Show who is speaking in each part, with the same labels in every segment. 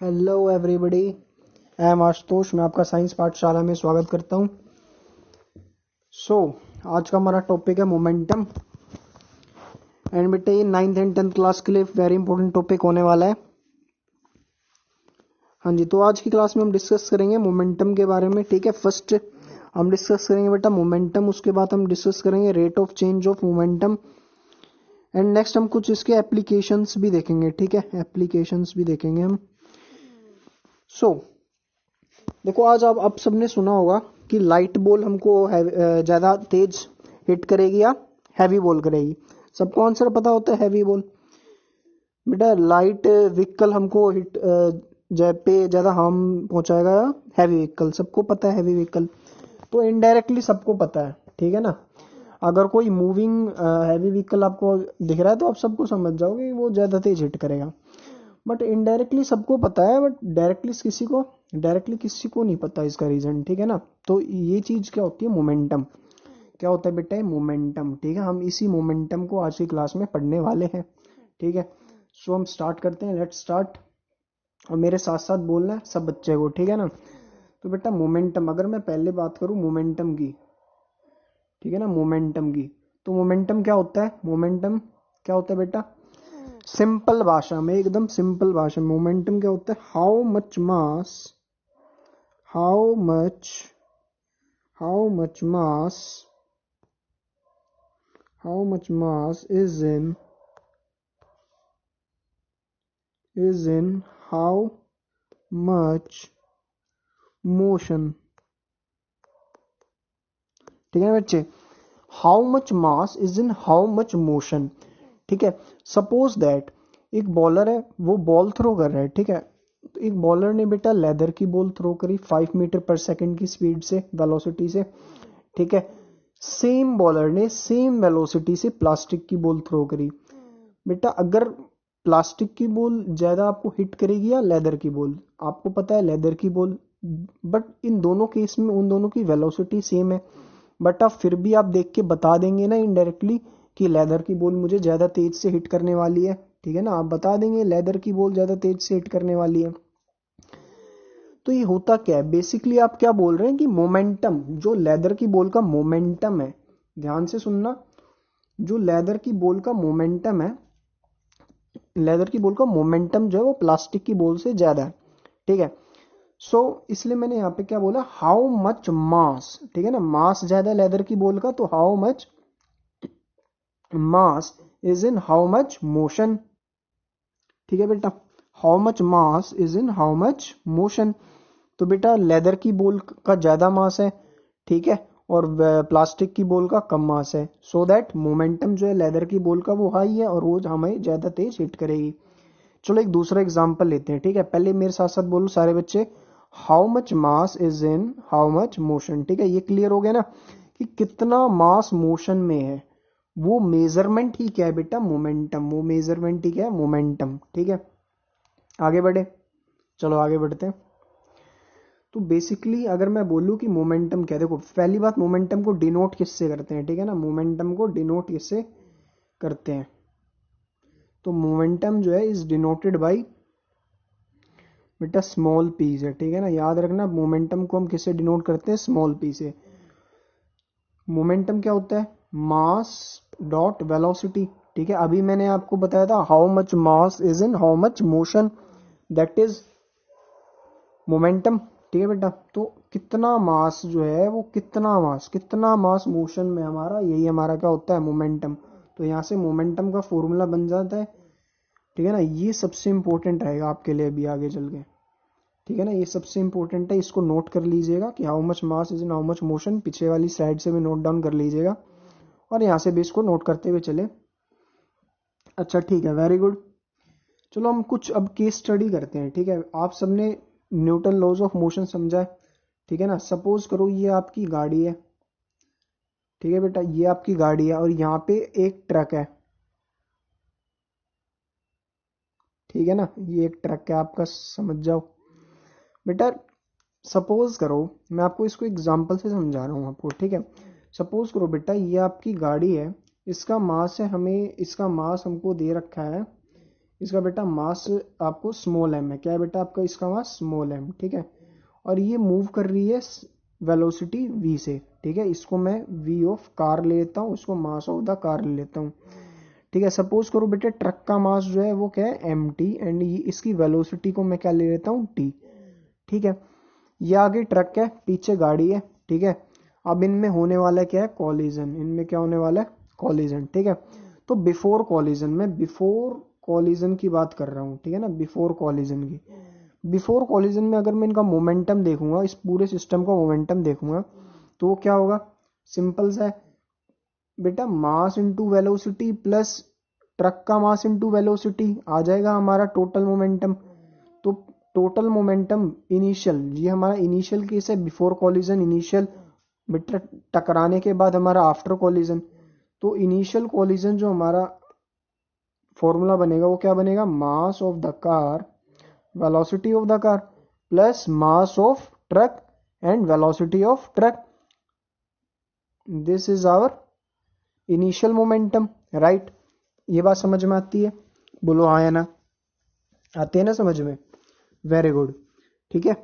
Speaker 1: Hello everybody, I am Ashutosh. मैं आपका science पाठशाला में स्वागत करता हूँ। आज का हमारा टॉपिक है मोमेंटम। एंड बेटे ये 9th एंड 10th क्लास के लिए वेरी इंपॉर्टेंट टॉपिक होने वाला है। हाँ जी, तो आज की क्लास में हम डिस्कस करेंगे मोमेंटम के बारे में। ठीक है, फर्स्ट हम डिस्कस करेंगे बेटा मोमेंटम, उसके बाद हम डिस्कस करेंगे rate of change of momentum, and next हम कुछ इसके एप्लीकेशंस भी देखेंगे। ठीक है, एप्लीकेशंस भी देखेंगे हम। देखो, आज आप सबने सुना होगा कि लाइट बॉल हमको ज्यादा तेज हिट करेगी या हैवी बॉल करेगी। सबको आंसर पता होता है हैवी बॉल। बेटा लाइट व्हीकल हमको हिट पे ज्यादा हार्म पहुंचाएगा या हैवी व्हीकल, सबको पता है हैवी व्हीकल। तो इनडायरेक्टली सबको पता है, ठीक है ना। अगर कोई मूविंग हैवी व्हीकल आपको दिख रहा है तो आप सबको समझ जाओगे कि वो ज्यादा तेज हिट करेगा। बट इनडायरेक्टली सबको पता है, बट डायरेक्टली किसी को नहीं पता इसका रीजन। ठीक है ना। तो ये चीज क्या होती है, मोमेंटम। क्या होता है बेटा, मोमेंटम। ठीक है, हम इसी मोमेंटम को आज की क्लास में पढ़ने वाले हैं। ठीक है, सो हम स्टार्ट करते हैं। Let's start. और मेरे साथ साथ बोलना है सब बच्चे को, ठीक है ना। तो बेटा मोमेंटम, अगर मैं पहले बात करूं मोमेंटम की, ठीक है ना, मोमेंटम की, तो मोमेंटम क्या होता है, मोमेंटम क्या होता है बेटा, सिंपल भाषा में, एकदम सिंपल भाषा में मोमेंटम क्या होता है, how much mass how much mass how much mass is in how much motion. ठीक है बच्चे, how much mass is in how much motion. ठीक है, सपोज दैट एक बॉलर है, वो बॉल थ्रो कर रहा है। ठीक है, तो एक बॉलर ने बेटा लेदर की बॉल थ्रो करी 5 मीटर पर सेकंड की स्पीड से, वेलोसिटी से। ठीक है, सेम बॉलर ने सेम वेलोसिटी से प्लास्टिक की बॉल थ्रो करी। बेटा अगर प्लास्टिक की बॉल ज्यादा आपको हिट करेगी या लेदर की बॉल, आपको पता है लेदर की बॉल, बट इन दोनों केस में उन दोनों की वेलोसिटी सेम है। बट आप फिर भी आप देख के बता देंगे ना इनडायरेक्टली कि लेदर की बॉल मुझे ज्यादा तेज से हिट करने वाली है। ठीक है ना, आप बता देंगे लेदर की बॉल ज्यादा तेज से हिट करने वाली है। तो ये होता क्या है, बेसिकली आप क्या बोल रहे हैं कि मोमेंटम, जो लेदर की बॉल का मोमेंटम है, ध्यान से सुनना, जो लेदर की बॉल का मोमेंटम है, लेदर की बॉल का मोमेंटम जो है वो प्लास्टिक की बॉल से ज्यादा है। ठीक है, इसलिए मैंने यहाँ पे क्या बोला, हाउ मच मास। ठीक है ना, मास ज्यादा लेदर की बॉल का, तो how much mass is in how much motion. ठीक है बेटा, how much mass is in how much motion. तो बेटा लेदर की बॉल का ज्यादा मास है, ठीक है, और प्लास्टिक की बॉल का कम मास है। सो दैट मोमेंटम जो है लेदर की बॉल का वो हाई है और वो हमें ज्यादा तेज हिट करेगी। चलो एक दूसरा एग्जांपल लेते हैं। ठीक है, पहले मेरे साथ साथ बोलो सारे बच्चे, how much mass is in how much motion. ठीक है, ये क्लियर हो गया ना कि कितना मास मोशन में है। वो मेजरमेंट ही क्या है बेटा, मोमेंटम। वो मेजरमेंट ही क्या है, मोमेंटम। ठीक है, आगे बढ़े, चलो आगे बढ़ते हैं। तो बेसिकली अगर मैं बोलूं कि मोमेंटम क्या है, देखो पहली बात, मोमेंटम को डिनोट किससे करते हैं। ठीक है ना, मोमेंटम को डिनोट किससे करते हैं, तो मोमेंटम जो है इज डिनोटेड बाई बेटा स्मॉल पी से। ठीक है ना, याद रखना मोमेंटम को हम किससे डिनोट करते हैं, स्मॉल पी से। मोमेंटम क्या होता है, मास डॉट वेलोसिटी। ठीक है, अभी मैंने आपको बताया था how much mass is in how much motion, that is momentum. ठीक है बेटा, तो कितना मास जो है वो, कितना मास मोशन में हमारा, यही हमारा क्या होता है, मोमेंटम। तो यहाँ से मोमेंटम का फॉर्मूला बन जाता है। ठीक है ना, ये सबसे इंपॉर्टेंट रहेगा आपके लिए अभी आगे चल के। ठीक है ना, ये सबसे इंपॉर्टेंट है, इसको नोट कर लीजिएगा कि how much mass is in how much motion, पीछे वाली स्लाइड से भी नोट डाउन कर लीजिएगा और यहाँ से भी इसको नोट करते हुए चले। अच्छा ठीक है, वेरी गुड। चलो हम कुछ अब केस स्टडी करते हैं। ठीक है, आप सबने न्यूटन लॉज ऑफ मोशन समझा है। ठीक है ना, सपोज करो ये आपकी गाड़ी है। ठीक है बेटा, ये आपकी गाड़ी है और यहाँ पे एक ट्रक है। ठीक है ना, ये एक ट्रक है आपका, समझ जाओ बेटा। सपोज करो, मैं आपको इसको एग्जांपल से समझा रहा हूँ आपको। ठीक है, सपोज करो बेटा ये आपकी गाड़ी है, इसका मास है, हमें इसका मास हमको दे रखा है इसका बेटा मास आपको स्मॉल एम है। क्या है बेटा आपका इसका मास? स्मॉल एम, ठीक है। और ये मूव कर रही है वेलोसिटी v से, ठीक है। इसको मैं v ऑफ कार ले लेता हूँ, इसको मास ऑफ द कार ले लेता हूँ, ठीक है। सपोज करो बेटे ट्रक का मास जो है वो क्या है? mt, एंड इसकी वेलोसिटी को मैं क्या ले लेता हूँ? t, ठीक है। ये आगे ट्रक है, पीछे गाड़ी है, ठीक है। अब इनमें होने वाला क्या है? कॉलिजन। इनमें क्या होने वाला है? कॉलिजन, ठीक है। तो बिफोर कॉलिजन, मैं बिफोर कॉलिजन की बात कर रहा हूँ, ठीक है ना, बिफोर कॉलिजन की। बिफोर कॉलिजन में अगर मैं इनका मोमेंटम देखूंगा, इस पूरे सिस्टम का मोमेंटम देखूंगा, तो वो क्या होगा? सिंपल सा है बेटा, mass into velocity plus truck का मास इनटू वेलोसिटी आ जाएगा हमारा टोटल मोमेंटम। तो टोटल मोमेंटम इनिशियल, ये हमारा इनिशियल केस है, बिफोर कॉलिजन इनिशियल, बेटा टकराने के बाद हमारा आफ्टर कॉलिजन। तो इनिशियल कॉलिजन जो हमारा फॉर्मूला बनेगा वो क्या बनेगा? Mass of the car, velocity of the car plus mass of truck and velocity of truck. This is our initial momentum, right. ये बात समझ में आती है? बोलो हाँ या ना। आते हैं ना समझ में? वेरी गुड, ठीक है।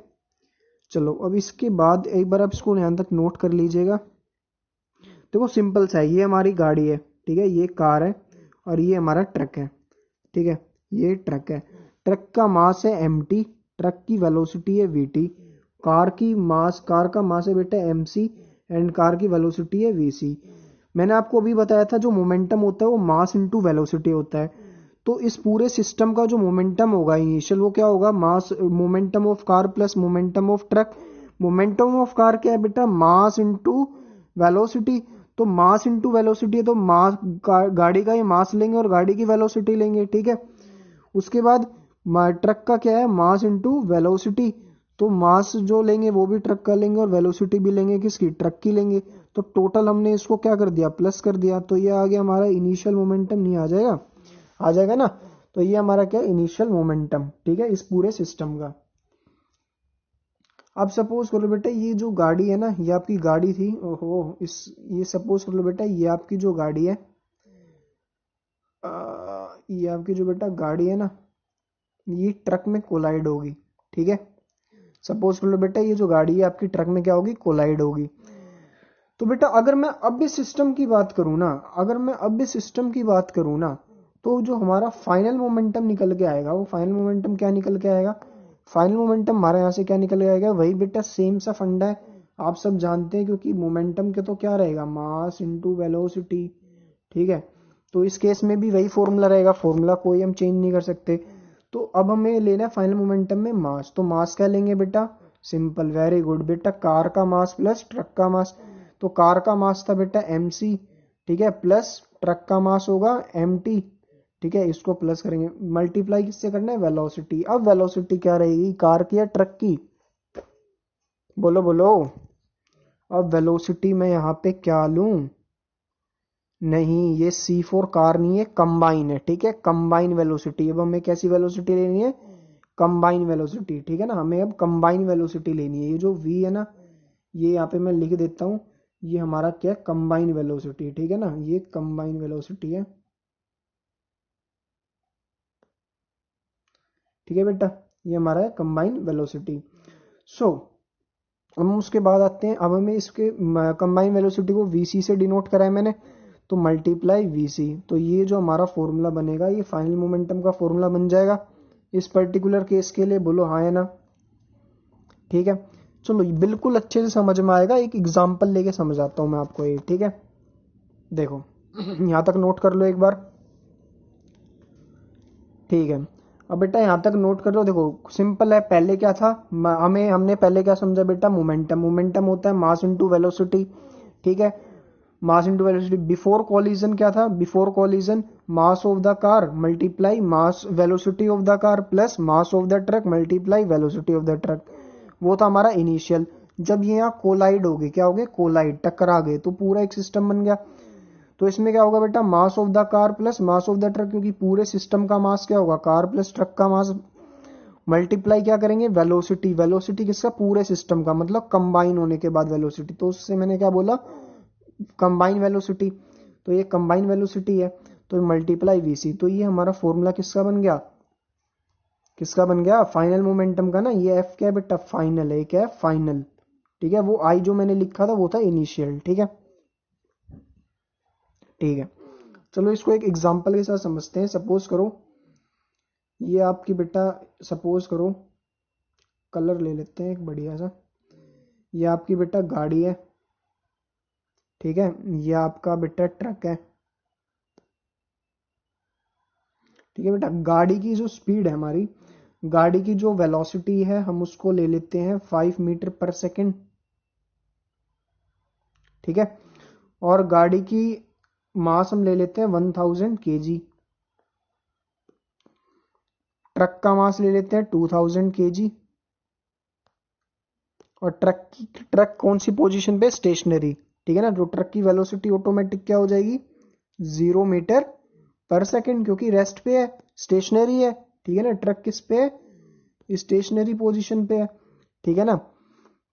Speaker 1: चलो अब इसके बाद एक बार आप इसको यहां तक नोट कर लीजिएगा। देखो सिंपल सा है, ये हमारी गाड़ी है, ठीक है, ये कार है और ये हमारा ट्रक है, ठीक है। ये ट्रक है, ट्रक का मास है mt, ट्रक की वेलोसिटी है vt, कार का मास है बेटा mc, एंड कार की वेलोसिटी है vc। मैंने आपको अभी बताया था जो मोमेंटम होता है वो मास इनटू वेलोसिटी होता है। तो इस पूरे सिस्टम का जो मोमेंटम होगा इनिशियल, वो क्या होगा? Mass, momentum of car plus momentum of truck. Momentum of car क्या है बेटा? Mass into velocity. तो मास इनटू वेलोसिटी है, तो मास गाड़ी का ही मास लेंगे और गाड़ी की वेलोसिटी लेंगे, ठीक है। उसके बाद ट्रक का क्या है? मास इनटू वेलोसिटी। तो मास जो लेंगे वो भी ट्रक का लेंगे और वेलोसिटी भी लेंगे किसकी? ट्रक की लेंगे। तो टोटल हमने इसको क्या कर दिया? प्लस कर दिया। तो ये आ गया हमारा इनिशियल मोमेंटम, नहीं आ जाएगा? आ जाएगा ना। तो ये हमारा क्या? इनिशियल मोमेंटम, ठीक है, इस पूरे सिस्टम का। अब सपोज कर लो बेटा ये जो गाड़ी है ना, ये आपकी गाड़ी थी, ओहो, ये सपोज कर लो बेटा ये आपकी जो गाड़ी है, ये आपकी जो बेटा गाड़ी है ना, ये ट्रक में कोलाइड होगी, ठीक है। सपोज कर लो बेटा ये जो गाड़ी है आपकी ट्रक में क्या होगी? कोलाइड होगी। तो बेटा अगर मैं अब इस सिस्टम की बात करूं ना, तो जो हमारा फाइनल मोमेंटम निकल के आएगा, वो फाइनल मोमेंटम क्या निकल के आएगा? फाइनल मोमेंटम हमारे यहाँ से क्या निकल के आएगा? वही बेटा सेम सा फंडा है, आप सब जानते हैं, क्योंकि मोमेंटम के तो क्या रहेगा? मास इनटू वेलोसिटी, ठीक है। तो इस केस में भी वही फॉर्मूला रहेगा, फॉर्मूला कोई हम चेंज नहीं कर सकते। तो अब हमें लेना है फाइनल मोमेंटम में मास। तो मास क्या लेंगे बेटा? सिंपल, वेरी गुड बेटा, कार का मास प्लस ट्रक का मास। तो कार का मास था बेटा mc, ठीक है, प्लस ट्रक का मास होगा mt, ठीक है। इसको प्लस करेंगे, मल्टीप्लाई किससे करना है? वेलोसिटी। अब वेलोसिटी क्या रहेगी? कार की या ट्रक की? बोलो बोलो। अब वेलोसिटी में यहाँ पे क्या लूं? नहीं, ये C4 कार नहीं है, कंबाइन है, ठीक है, कंबाइन वेलोसिटी। अब हमें कैसी वेलोसिटी लेनी है? कंबाइन वेलोसिटी, ठीक है ना। हमें अब कंबाइन वेलोसिटी लेनी है। ये जो v है ना, ये यहाँ पे मैं लिख देता हूँ, ये हमारा क्या है? कंबाइन वेलोसिटी, ठीक है ना, ये कंबाइन वेलोसिटी है, ठीक है बेटा, ये हमारा है कंबाइन वेलोसिटी। सो हम उसके बाद आते हैं, अब हमें इसके कंबाइन वेलोसिटी को vc से डिनोट करा है मैंने, तो मल्टीप्लाई vc। तो ये जो हमारा फॉर्मूला बनेगा, ये फाइनल मोमेंटम का फॉर्मूला बन जाएगा इस पर्टिकुलर केस के लिए। बोलो हाँ या ना। ठीक है, चलो बिल्कुल अच्छे से समझ में आएगा। एक एग्जांपल लेके समझाता हूं मैं आपको ये, ठीक है। देखो यहां तक नोट कर लो एक बार, ठीक है। अब बेटा यहां तक नोट कर लो। देखो सिंपल है, पहले क्या था, हमने पहले क्या समझा बेटा? मोमेंटम। मोमेंटम होता है मास इनटू वेलोसिटी, ठीक है, मास इनटू वेलोसिटी। बिफोर कॉलिजन क्या था? Before collision mass of the car multiply mass velocity of the car plus mass of the truck multiply velocity of the truck. वो था हमारा इनिशियल। जब ये यहाँ कोलाइड हो गए, क्या हो गए? कोलाइड, टकरा गए, तो पूरा एक सिस्टम बन गया। तो इसमें क्या होगा बेटा? मास of the car plus mass of the truck, क्योंकि पूरे सिस्टम का मास क्या होगा? कार प्लस ट्रक का मास, मल्टीप्लाई क्या करेंगे? वेलोसिटी। वेलोसिटी किसका? पूरे सिस्टम का, मतलब कंबाइन होने के बाद वेलोसिटी। तो उससे मैंने क्या बोला? Combine velocity. तो ये कंबाइन वेलोसिटी है। तो मल्टीप्लाई वीसी। तो ये हमारा फॉर्मूला किसका बन गया, फाइनल मोमेंटम का ना। ये एफ क्या है बेटा, फाइनल है। क्या है, फाइनल। ठीक है, वो आई जो मैंने लिखा था वो था इनिशियल। ठीक है, चलो इसको एक एग्जांपल के साथ समझते हैं। सपोज करो ये आपकी बेटा, सपोज करो कलर ले लेते हैं एक बढ़िया सा। ये आपकी बेटा गाड़ी है, ठीक है, ये आपका बेटा ट्रक है। ठीक है बेटा, गाड़ी की जो स्पीड है हमारी, गाड़ी की जो वेलोसिटी है हम उसको ले लेते हैं 5 मीटर पर सेकेंड। ठीक है, और गाड़ी की मास हम ले लेते हैं 1000 kg। ट्रक का मास ले लेते हैं 2000 kg। और ट्रक कौन सी पोजीशन पे, स्टेशनरी। ठीक है ना, जो ट्रक की वेलोसिटी ऑटोमेटिक क्या हो जाएगी, 0 मीटर पर सेकेंड, क्योंकि रेस्ट पे है, स्टेशनरी है। ठीक है ना, ट्रक किस पे है, स्टेशनरी पोजीशन पे है। ठीक है ना,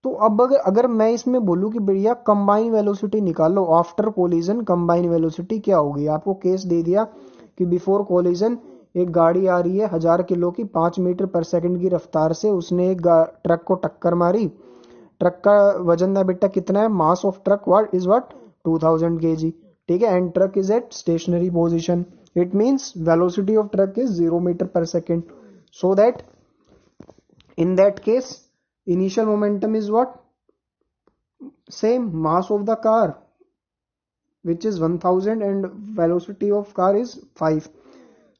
Speaker 1: तो अब अगर मैं इसमें बोलूं कि भैया कंबाइन वेलोसिटी निकालो आफ्टर कोलिजन, कंबाइन वेलोसिटी क्या होगी। आपको केस दे दिया कि बिफोर कोलिजन एक गाड़ी आ रही है 1000 किलो की 5 मीटर पर सेकंड की रफ्तार से, उसने एक ट्रक को टक्कर मारी। ट्रक का वजन है बेटा कितना है, mass of truck what is what 2000 kg। ठीक है, and truck is at stationary position. It means velocity of truck is 0 metre per second. So that in that case initial momentum is what, same mass of the car which is 1000 and velocity of car is 5,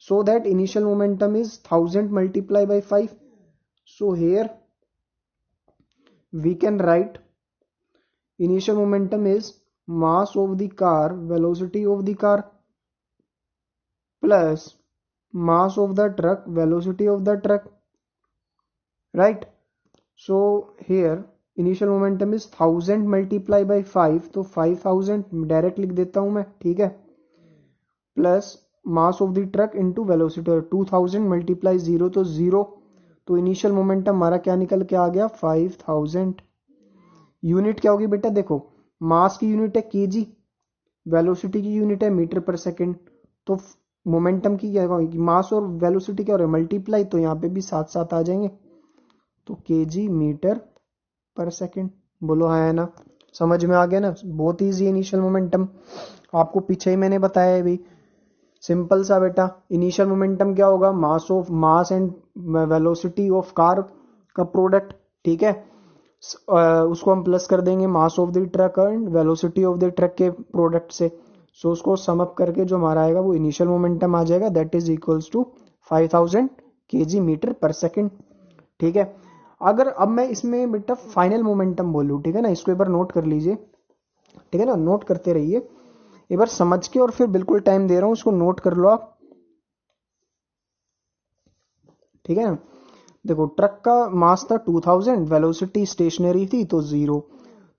Speaker 1: so that initial momentum is 1000 multiplied by 5. So here we can write initial momentum is mass of the car, velocity of the car, plus mass of the truck, velocity of the truck, right? So here initial momentum is 1000 multiply by 5, तो 5000 direct लिख देता हूं मैं। ठीक है, plus mass of the truck into velocity, 2000 multiply 0 तो 0, तो initial momentum हमारा क्या निकल के आ गया 5000। यूनिट क्या होगी बेटा, देखो मास की यूनिट है केजी, वेलोसिटी की यूनिट है मीटर पर सेकेंड, तो मोमेंटम की क्या होगी, मास और वेलोसिटी क्या हो रहा है मल्टीप्लाई, तो यहाँ पे भी साथ साथ आ जाएंगे, तो केजी मीटर पर सेकेंड। बोलो हाँ है ना, समझ में आ गया ना, बहुत इजी इनिशियल मोमेंटम। आपको पीछे ही मैंने बताया है भी, सिंपल सा बेटा। इनिशियल मोमेंटम क्या होगा, mass and velocity of car का प्रोडक्ट। ठीक है, उसको हम प्लस कर देंगे मास of the truck and velocity of the truck के प्रोडक्ट से। सो उसको सम अप करके जो हमारा आएगा वो इनिशियल मोमेंटम आ जाएगा, that is equals to 5000 kg meter पर सेकेंड। ठीक है, अगर अब मैं इसमें बेटा फाइनल मोमेंटम बोलूं, ठीक है ना, इसको एक बार नोट कर लीजिए। ठीक है ना, नोट करते रहिए एक बार समझ के, और फिर बिल्कुल टाइम दे रहा हूं, उसको नोट कर लो आप। ठीक है ना, देखो ट्रक का मास था 2000, वेलोसिटी स्टेशनरी थी तो 0,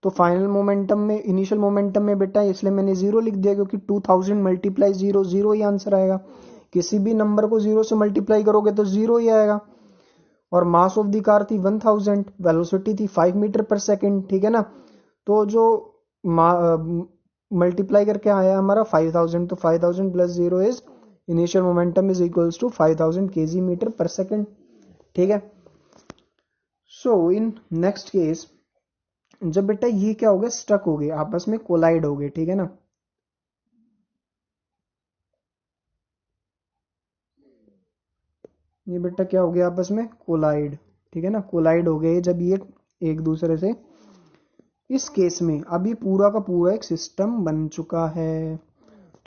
Speaker 1: तो फाइनल मोमेंटम में, इनिशियल मोमेंटम में बेटा इसलिए मैंने 0 लिख दिया, क्योंकि 2000 मल्टीप्लाई 0, 0 ही आंसर आएगा। किसी भी नंबर को 0 से मल्टीप्लाई करोगे तो 0 ही आएगा। और मास ऑफ द कार थी 1000, वेलोसिटी थी 5 मीटर पर सेकेंड। ठीक है ना, तो जो मल्टीप्लाई करके आया हमारा 5000, तो 5000 plus 0 is initial momentum is equals to 5000 kg meter पर सेकेंड। ठीक है, सो इन नेक्स्ट केस जब बेटा ये क्या हो गया, स्टक हो गए, आपस में कोलाइड हो गए। ठीक है ना, ये बेटा क्या हो गया, आपस में कोलाइड। ठीक है ना, कोलाइड हो गए जब ये एक दूसरे से। इस केस में अभी पूरा का पूरा एक सिस्टम बन चुका है।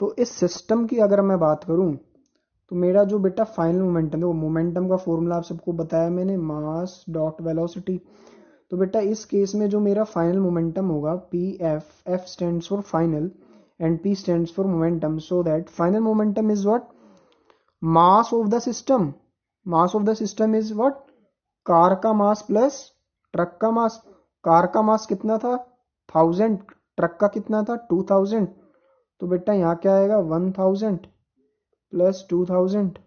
Speaker 1: तो इस सिस्टम की अगर मैं बात करूं, तो मेरा जो बेटा फाइनल मोमेंटम है, वो मोमेंटम का फॉर्मूला आप सबको बताया मैंने, मास डॉट वेलोसिटी। तो बेटा इस केस में जो मेरा फाइनल मोमेंटम होगा, P F, F stands for final and P stands for momentum, so that final momentum is what, mass of the system. Mass of the system is what, car का mass plus truck का मास। Car का मास कितना था 1000, truck का कितना था 2000, तो बेटा यहाँ क्या आएगा 1000 plus 2000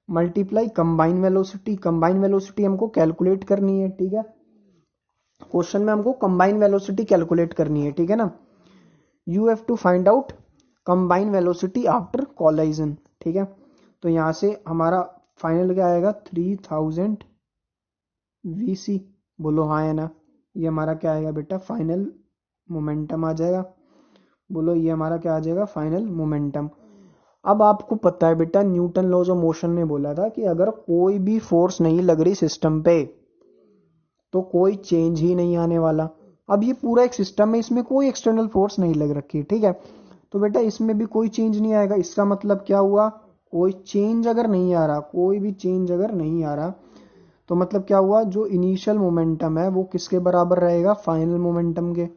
Speaker 1: multiply combine velocity. Combine velocity हमको कैलकुलेट करनी है। ठीक है, क्वेश्चन में हमको कंबाइन वेलोसिटी कैलकुलेट करनी है। ठीक है ना, you have to find out combine velocity after collision. ठीक है, तो यहाँ से हमारा फाइनल क्या आएगा 3000 VC। बोलो हाँ या ना। ये हमारा क्या आएगा बेटा फाइनल मोमेंटम आ जाएगा। बोलो ये हमारा क्या आ जाएगा फाइनल मोमेंटम। अब आपको पता है बेटा न्यूटन लॉज ऑफ मोशन ने बोला था कि अगर कोई भी फोर्स नहीं लग रही सिस्टम पे तो कोई चेंज ही नहीं आने वाला। अब ये पूरा एक सिस्टम है, इसमें कोई एक्सटर्नल फोर्स नहीं लग रखी, ठीक है, तो बेटा इसमें भी कोई चेंज नहीं आएगा। इसका मतलब क्या हुआ, कोई चेंज अगर नहीं आ रहा, कोई भी चेंज अगर नहीं आ रहा तो मतलब क्या हुआ, जो इनिशियल मोमेंटम है वो किसके बराबर रहेगा, फाइनल मोमेंटम के।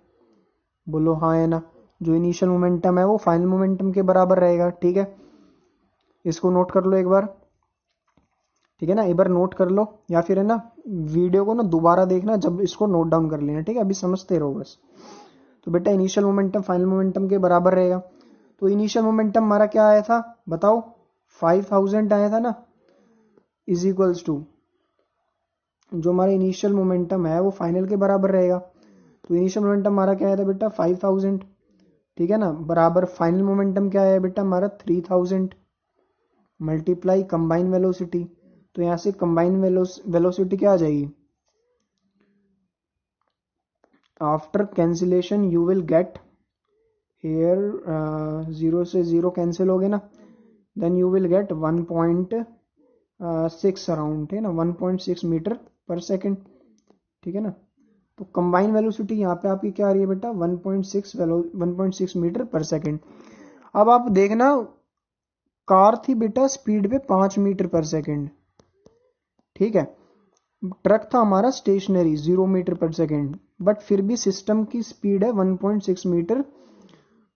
Speaker 1: बोलो हाँ या ना। जो इनिशियल मोमेंटम है वो फाइनल मोमेंटम के बराबर रहेगा। ठीक है, इसको नोट कर लो एक बार। ठीक है ना, एक बार नोट कर लो या फिर है ना वीडियो को ना दोबारा देखना जब इसको नोट डाउन कर लेना। ठीक है, अभी समझते रहो बस। तो बेटा इनिशियल मोमेंटम फाइनल मोमेंटम के बराबर रहेगा। तो इनिशियल मोमेंटम हमारा क्या आया था बताओ, 5000 आया था ना, इज इक्वल्स टू जो हमारा इनिशियल मोमेंटम है वो फाइनल के बराबर रहेगा। तो इनिशियल मोमेंटम हमारा क्या आया था बेटा 5000। ठीक है ना, बराबर फाइनल मोमेंटम क्या आया बेटा हमारा 3000 मल्टीप्लाई कंबाइन वेलोसिटी। तो यहां से कंबाइन वेलोसिटी क्या आ जाएगी, after cancellation you will get here, 0 से 0 कैंसिल हो गए ना, then you will get 1.6 around, है ना, 1.6 मीटर पर सेकेंड। ठीक है ना, तो कंबाइन वेलोसिटी यहाँ पे आपकी क्या आ रही है बेटा 1.6 मीटर पर सेकेंड। अब आप देखना कार थी बेटा स्पीड पे 5 मीटर पर सेकेंड। ठीक है, ट्रक था हमारा स्टेशनरी 0 मीटर पर सेकेंड, बट फिर भी सिस्टम की स्पीड है 1.6 मीटर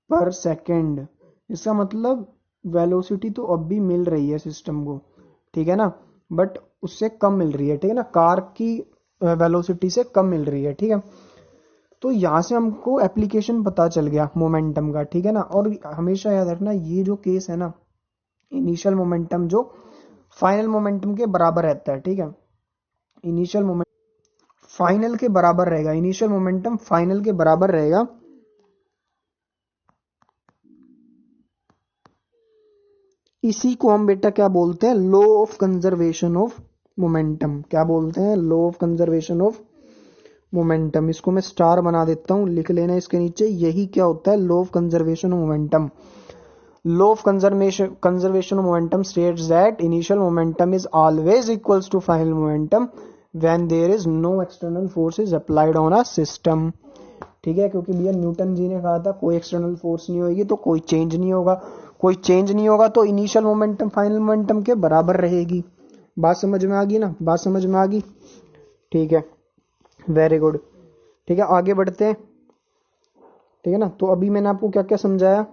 Speaker 1: पर सेकेंड। इसका मतलब वेलोसिटी तो अब भी मिल रही है सिस्टम को, ठीक है ना, बट उससे कम मिल रही है। ठीक है ना, कार की वेलोसिटी से कम मिल रही है। ठीक है, तो यहां से हमको एप्लीकेशन पता चल गया मोमेंटम का। ठीक है ना, और हमेशा याद रखना ये जो केस है ना, इनिशियल मोमेंटम जो फाइनल मोमेंटम के बराबर रहता है। ठीक है, इनिशियल मोमेंट फाइनल के बराबर रहेगा, इनिशियल मोमेंटम फाइनल के बराबर रहेगा। इसी को हम बेटा क्या बोलते हैं, law of conservation of momentum. क्या बोलते हैं, law of conservation of momentum. इसको मैं स्टार बना देता हूं, लिख लेना इसके नीचे। यही क्या होता है, law of conservation of momentum. Law of conservation of momentum states that initial momentum is always equals to final momentum when there is no external force is applied on a system. ठीक है, क्योंकि भैया Newton जी ने कहा था कोई external force नहीं होगी तो कोई चेंज नहीं होगा, कोई चेंज नहीं होगा तो इनिशियल मोमेंटम फाइनल मोमेंटम के बराबर रहेगी। बात समझ में आ गई ना, बात समझ में आ गई। ठीक है, वेरी गुड। ठीक है, आगे बढ़ते हैं। ठीक है ना, तो अभी मैंने आपको क्या क्या समझाया,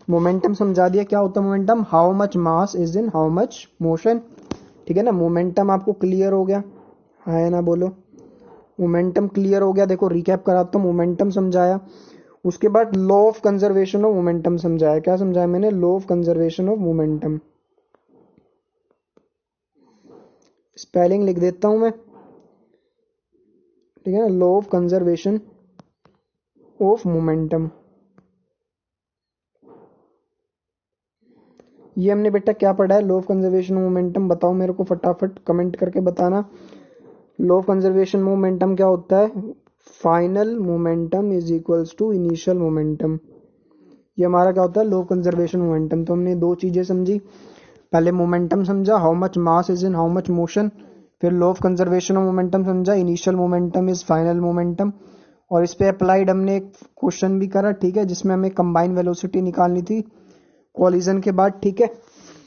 Speaker 1: मोमेंटम समझा दिया। क्या होता है momentum, how much mass is in how much motion. ठीक है ना, मोमेंटम आपको क्लियर हो गया, है ना, बोलो मोमेंटम क्लियर हो गया। देखो रिकैप कराता हूँ, मोमेंटम समझाया, उसके बाद law of conservation of momentum समझाया। क्या समझाया मैंने, law of conservation of momentum. Spelling लिख देता हूं मैं। ठीक है ना, law of conservation of momentum. ये हमने बेटा क्या पढ़ा है, law of conservation of momentum. बताओ मेरे को फटाफट कमेंट करके बताना। लॉ ऑफ कंजर्वेशन मोमेंटम क्या होता है, final momentum is equals to initial momentum. ये हमारा क्या होता है, लॉ ऑफ कंजर्वेशन मोमेंटम। तो हमने दो चीजें समझी, पहले मोमेंटम समझा, how much mass is in how much motion, फिर law of conservation of momentum समझा, initial momentum is final momentum. और इस पे अप्लाइड हमने एक क्वेश्चन भी करा, ठीक है, जिसमें हमें कंबाइन वेलोसिटी निकालनी थी कॉलिजन के बाद। ठीक है,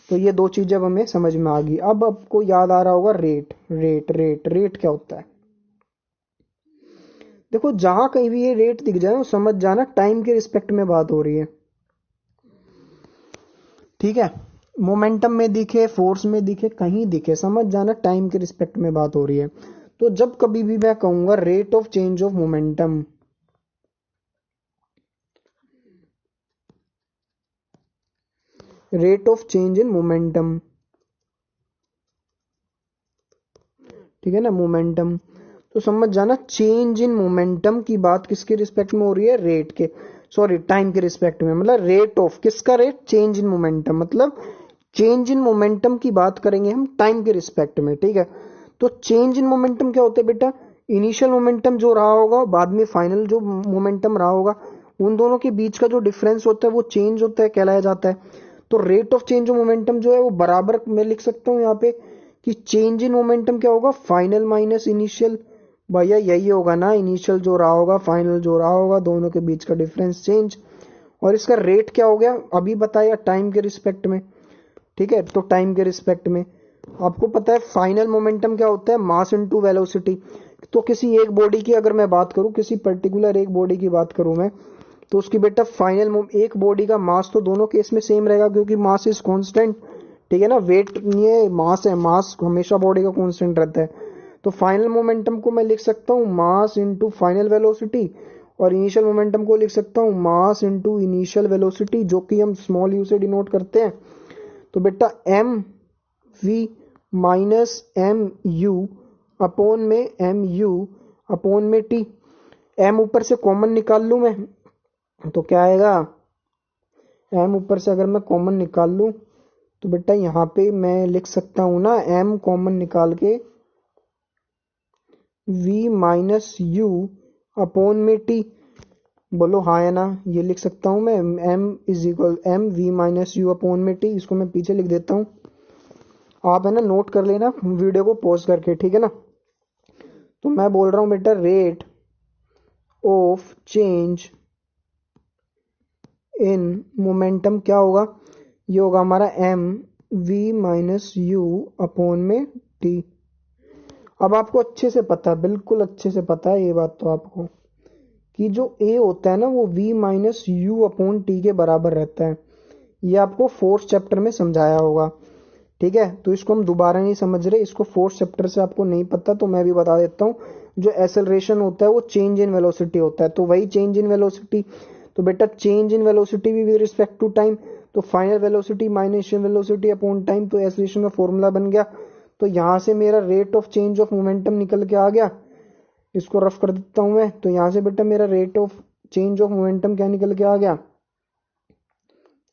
Speaker 1: तो ये दो चीजें अब हमें समझ में आ गई। अब आपको याद आ रहा होगा रेट। रेट क्या होता है, देखो जहां कहीं भी ये रेट दिख जाए समझ जाना टाइम के रिस्पेक्ट में बात हो रही है। ठीक है, मोमेंटम में दिखे, फोर्स में दिखे, कहीं दिखे, समझ जाना टाइम के रिस्पेक्ट में बात हो रही है। तो जब कभी भी मैं कहूंगा rate of change of momentum, rate of change in momentum, ठीक है ना, मोमेंटम, तो समझ जाना चेंज इन मोमेंटम की बात किसके रिस्पेक्ट में हो रही है, रेट के। सॉरी टाइम के रिस्पेक्ट में, मतलब रेट ऑफ किसका रेट, चेंज इन मोमेंटम, मतलब चेंज इन मोमेंटम की बात करेंगे हम टाइम के रिस्पेक्ट में, ठीक है। तो चेंज इन मोमेंटम क्या होता है बेटा, इनिशियल मोमेंटम जो रहा होगा बाद में फाइनल जो मोमेंटम रहा होगा उन दोनों के बीच का जो डिफरेंस होता है वो चेंज होता है, कहलाया जाता है। तो rate of change of momentum जो है वो बराबर मैं लिख सकता हूँ यहाँ पे कि चेंज इन मोमेंटम क्या होगा, फाइनल माइनस इनिशियल। भैया यही होगा ना, इनिशियल जो रहा होगा फाइनल जो रहा होगा दोनों के बीच का डिफरेंस चेंज। और इसका रेट क्या हो गया अभी बताया, टाइम के रिस्पेक्ट में, ठीक है। तो टाइम के रिस्पेक्ट में आपको पता है फाइनल मोमेंटम क्या होता है, मास इनटू वेलोसिटी। तो किसी एक बॉडी की अगर मैं बात करूं, किसी पर्टिकुलर एक बॉडी की बात करूं मैं, तो उसकी बेटा फाइनल एक बॉडी का मास तो दोनों केस में सेम रहेगा क्योंकि मास इज कांस्टेंट, ठीक है ना, वेट नहीं है, मास है, मास हमेशा बॉडी का कांस्टेंट रहता है। तो फाइनल मोमेंटम को मैं लिख सकता हूँ मास इनटू फाइनल वेलोसिटी, और इनिशियल मोमेंटम को लिख सकता हूँ मास इनटू इनिशियल वेलोसिटी, जो कि हम स्मॉल यू से डिनोट करते हैं। तो बेटा m v minus m u upon में एम यू अपॉन में टी। एम ऊपर से कॉमन निकाल लूं मैं तो क्या आएगा, एम ऊपर से अगर मैं कॉमन निकाल लूं तो बेटा यहाँ पे मैं लिख सकता हूं ना, एम कॉमन निकाल के वी माइनस यू अपॉन में टी। बोलो हाँ या ना, ये लिख सकता हूं मैं, m is equal m v minus u upon में टी। इसको मैं पीछे लिख देता हूं, आप है ना नोट कर लेना वीडियो को पॉज करके, ठीक है ना। तो मैं बोल रहा हूं बेटा rate of change in momentum क्या होगा, ये होगा हमारा m v minus u upon में टी। अब आपको अच्छे से पता है, बिल्कुल अच्छे से पता है ये बात तो आपको, कि जो ए होता है ना वो v minus u upon t के बराबर रहता है। ये आपको फोर्थ चैप्टर में समझाया होगा, ठीक है। तो इसको हम दोबारा नहीं समझ रहे, इसको फोर्थ चैप्टर से आपको नहीं पता तो मैं भी बता देता हूँ। जो एक्सेलरेशन होता है वो चेंज इन वेलोसिटी होता है, तो वही चेंज इन वेलोसिटी। तो बेटा चेंज इन वेलोसिटी भी विद रिस्पेक्ट टू टाइम, तो final velocity minus initial velocity upon time, तो एक्सेलरेशन का फॉर्मूला बन गया। तो यहाँ से मेरा rate of change of momentum निकल के आ गया, इसको रफ कर देता हूं मैं। तो यहाँ से बेटा मेरा rate of change of momentum क्या निकल के आ गया,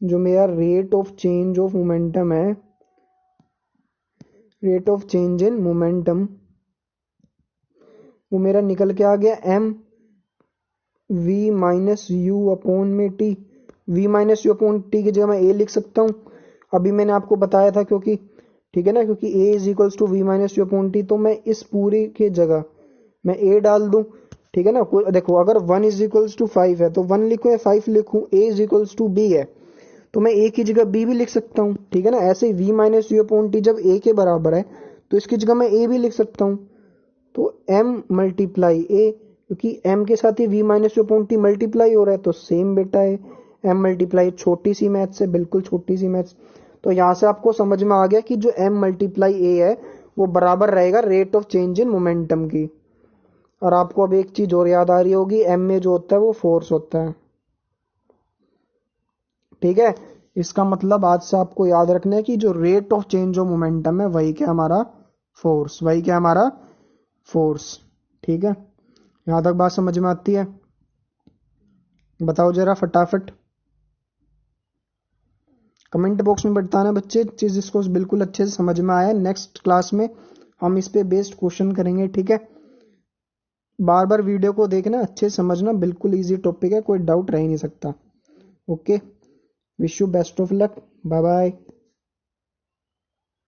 Speaker 1: जो मेरा rate of change of momentum है, rate of change in momentum, वो मेरा निकल के आ गया m v minus u upon में t. V minus u upon t की जगह मैं ए लिख सकता हूँ, अभी मैंने आपको बताया था, क्योंकि ठीक है ना, क्योंकि a is equals to v minus u upon t. तो मैं इस पूरी की जगह मैं ए डाल दूं, ठीक है ना। देखो अगर 1 इज इक्वल्स टू 5 है तो 1 लिखूं या 5 लिखूं, ए इज इक्वल्स टू बी है तो मैं ए की जगह बी भी लिख सकता हूँ, ठीक है ना। ऐसे ही v minus u upon t जब ए के बराबर है तो इसकी जगह मैं ए भी लिख सकता हूँ। तो एम मल्टीप्लाई ए, क्योंकि एम के साथ ही v minus u upon t multiply हो रहा है तो सेम बेटा है एम मल्टीप्लाई, छोटी सी मैथ्स है, बिल्कुल छोटी सी मैथ्स। तो यहाँ से आपको समझ में आ गया कि जो एम मल्टीप्लाई ए है वो बराबर रहेगा rate of change in momentum की। और आपको अब एक चीज और याद आ रही होगी, एम में जो होता है वो फोर्स होता है, ठीक है। इसका मतलब आज से आपको याद रखना है कि जो rate of change of momentum है वही क्या हमारा फोर्स, वही क्या हमारा फोर्स, ठीक है। यहां तक बात समझ में आती है, बताओ जरा फटाफट कमेंट बॉक्स में बताना बच्चे चीज इसको बिल्कुल अच्छे से समझ में आया। नेक्स्ट क्लास में हम इस पे बेस्ड क्वेश्चन करेंगे, ठीक है। बार बार वीडियो को देखना, अच्छे से समझना, बिल्कुल इजी टॉपिक है, कोई डाउट रह ही नहीं सकता। Okay, wish you best of luck, bye bye.